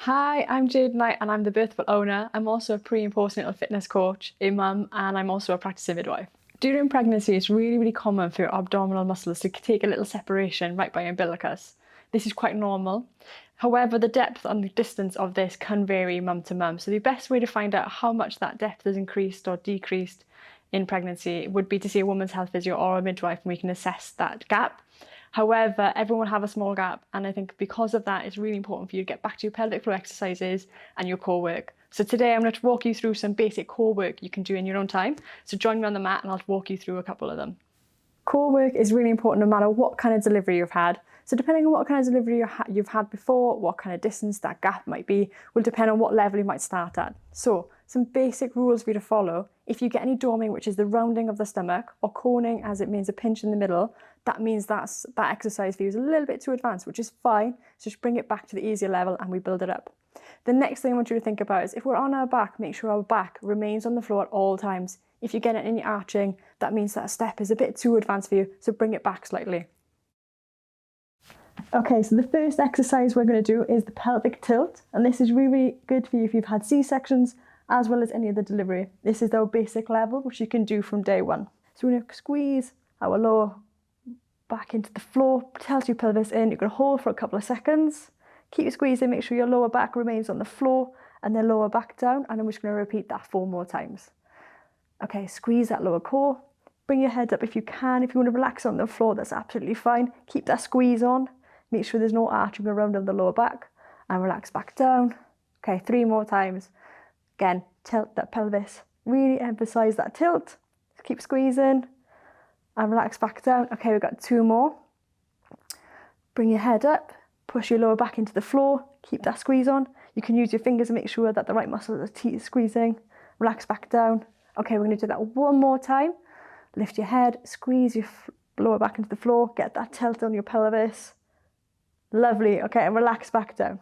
Hi, I'm Jade Knight and I'm the Birthable owner. I'm also a pre and postnatal fitness coach, a mum, and I'm also a practicing midwife. During pregnancy, it's really common for your abdominal muscles to take a little separation right by your umbilicus. This is quite normal. However, the depth and the distance of this can vary mum to mum. So the best way to find out how much that depth has increased or decreased in pregnancy would be to see a woman's health physio or a midwife, and we can assess that gap. However, everyone will have a small gap, and I think because of that, it's really important for you to get back to your pelvic floor exercises and your core work. So today I'm going to walk you through some basic core work you can do in your own time. So join me on the mat and I'll walk you through a couple of them. Core work is really important no matter what kind of delivery you've had. So depending on what kind of delivery you've had before, what kind of distance that gap might be, will depend on what level you might start at. So some basic rules for you to follow. If you get any doming, which is the rounding of the stomach, or coning, as it means a pinch in the middle, that means that exercise for you is a little bit too advanced, which is fine. So just bring it back to the easier level and we build it up. The next thing I want you to think about is if we're on our back, make sure our back remains on the floor at all times. If you get any arching, that means that step is a bit too advanced for you, so bring it back slightly. Okay, so the first exercise we're going to do is the pelvic tilt, and this is really good for you if you've had C-sections as well as any other delivery. This is our basic level, which you can do from day one. So we're going to squeeze our lower back into the floor, tilt your pelvis in, you're going to hold for a couple of seconds, keep squeezing, make sure your lower back remains on the floor, and then lower back down, and then we're just going to repeat that 4 more times. Okay, squeeze that lower core, bring your head up if you can. If you want to relax on the floor, that's absolutely fine. Keep that squeeze on, make sure there's no arching around on the lower back, and relax back down. Okay, 3 more times. Again, tilt that pelvis, really emphasize that tilt. Keep squeezing, and relax back down. Okay, we've got 2 more. Bring your head up, push your lower back into the floor, keep that squeeze on. You can use your fingers to make sure that the right muscles are squeezing. Relax back down. Okay, we're going to do that 1 more time. Lift your head, squeeze your lower back into the floor, get that tilt on your pelvis. Lovely. Okay, and relax back down.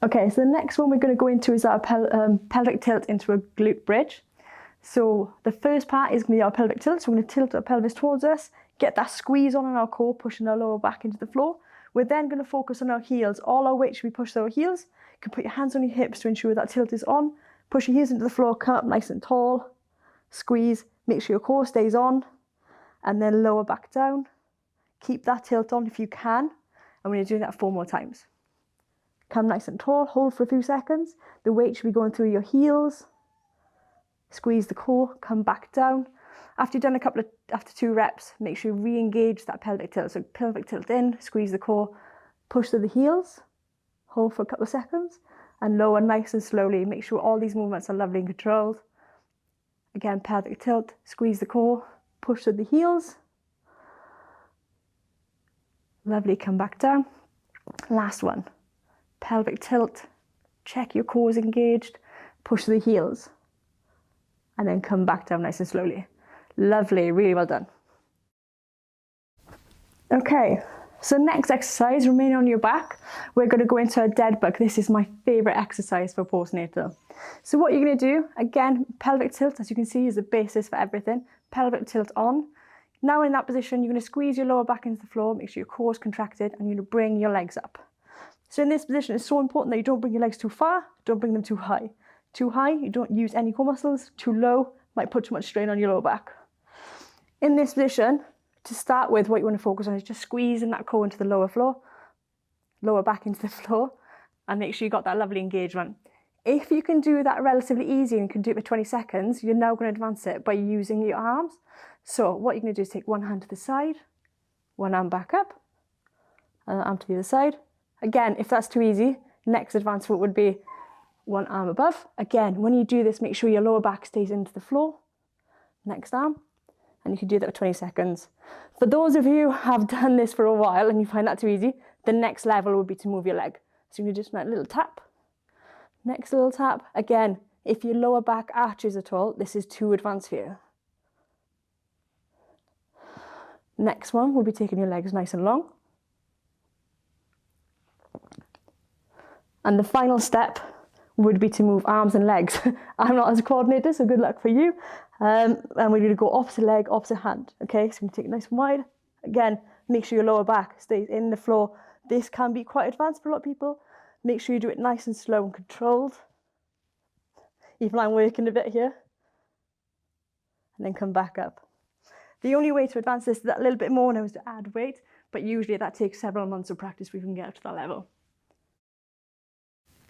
Okay, so the next one we're going to go into is our pelvic tilt into a glute bridge. So the first part is going to be our pelvic tilt. So we're going to tilt our pelvis towards us, get that squeeze on in our core, pushing our lower back into the floor. We're then going to focus on our heels. All our weight should be pushed to our heels. You can put your hands on your hips to ensure that tilt is on. Push your heels into the floor, come up nice and tall. Squeeze, make sure your core stays on, and then lower back down. Keep that tilt on if you can, and we're going to do that 4 more times. Come nice and tall, hold for a few seconds. The weight should be going through your heels. Squeeze the core, come back down. After you've done after 2 reps, make sure you re-engage that pelvic tilt. So pelvic tilt in, squeeze the core, push to the heels, hold for a couple of seconds, and lower nice and slowly. Make sure all these movements are lovely and controlled. Again, pelvic tilt, squeeze the core, push to the heels. Lovely, come back down. Last one. Pelvic tilt, check your core is engaged, push to the heels, and then come back down nice and slowly. Lovely, really well done. Okay, so next exercise, remain on your back. We're going to go into a dead bug. This is my favourite exercise for postnatal. So what you're going to do, again, pelvic tilt, as you can see, is the basis for everything. Pelvic tilt on. Now in that position, you're going to squeeze your lower back into the floor, make sure your core is contracted, and you're going to bring your legs up. So in this position, it's so important that you don't bring your legs too far, don't bring them too high. Too high, you don't use any core muscles. Too low, might put too much strain on your lower back. In this position, to start with, what you want to focus on is just squeezing that core into the lower back into the floor, and make sure you got that lovely engagement. If you can do that relatively easy and you can do it for 20 seconds, you're now going to advance it by using your arms. So what you're going to do is take one hand to the side, one arm back up, and arm to the other side. Again, if that's too easy, next advancement would be one arm above. Again, when you do this, make sure your lower back stays into the floor. Next arm, and you can do that for 20 seconds. For those of you who have done this for a while and you find that too easy, the next level would be to move your leg. So you can just make a little tap, next little tap. Again, if your lower back arches at all, this is too advanced for you. Next one will be taking your legs nice and long. And the final step would be to move arms and legs. I'm not as a coordinator, so good luck for you. And we're going to go opposite leg, opposite hand. Okay, so I'm going to take it nice and wide. Again, make sure your lower back stays in the floor. This can be quite advanced for a lot of people. Make sure you do it nice and slow and controlled. Even I'm working a bit here. And then come back up. The only way to advance this that little bit more now is to add weight, but usually that takes several months of practice before we can get up to that level.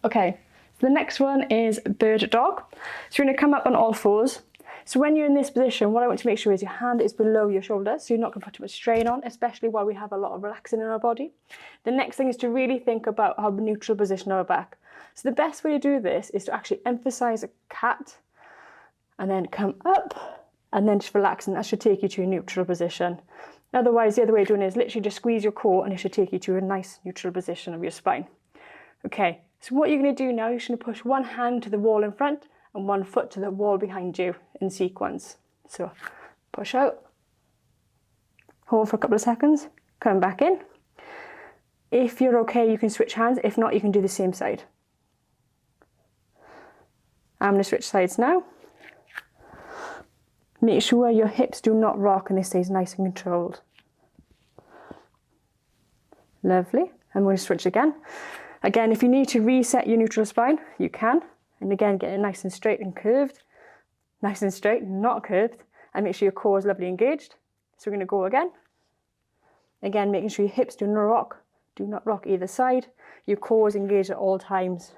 Okay, so the next one is bird dog. So you're going to come up on all fours. So when you're in this position, what I want to make sure is your hand is below your shoulder, so you're not going to put too much strain on, especially while we have a lot of relaxing in our body. The next thing is to really think about our neutral position of our back. So the best way to do this is to actually emphasize a cat, and then come up, and then just relax, and that should take you to a neutral position. Otherwise, the other way of doing it is literally just squeeze your core, and it should take you to a nice neutral position of your spine. Okay, so what you're going to do now, you're just going to push one hand to the wall in front, and one foot to the wall behind you in sequence. So push out, hold for a couple of seconds, come back in. If you're okay, you can switch hands. If not, you can do the same side. I'm going to switch sides now. Make sure your hips do not rock and this stays nice and controlled. Lovely. I'm going to switch again. Again, if you need to reset your neutral spine, you can. And again, get it nice and straight and curved. Nice and straight, not curved. And make sure your core is lovely engaged. So we're going to go again. Again, making sure your hips do not rock. Do not rock either side. Your core is engaged at all times.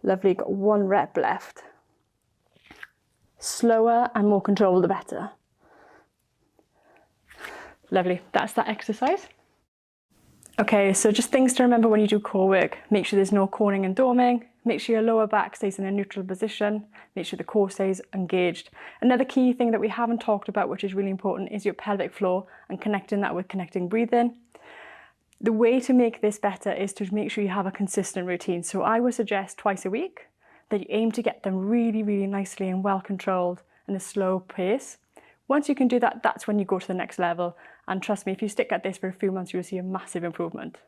Lovely, got one rep left. Slower and more control, the better. Lovely, that's that exercise. Okay, so just things to remember when you do core work. Make sure there's no coning and doming. Make sure your lower back stays in a neutral position. Make sure the core stays engaged. Another key thing that we haven't talked about, which is really important, is your pelvic floor and connecting that with connecting breathing. The way to make this better is to make sure you have a consistent routine. So I would suggest twice a week that you aim to get them really, really nicely and well controlled in a slow pace. Once you can do that, that's when you go to the next level. And trust me, if you stick at this for a few months, you'll see a massive improvement.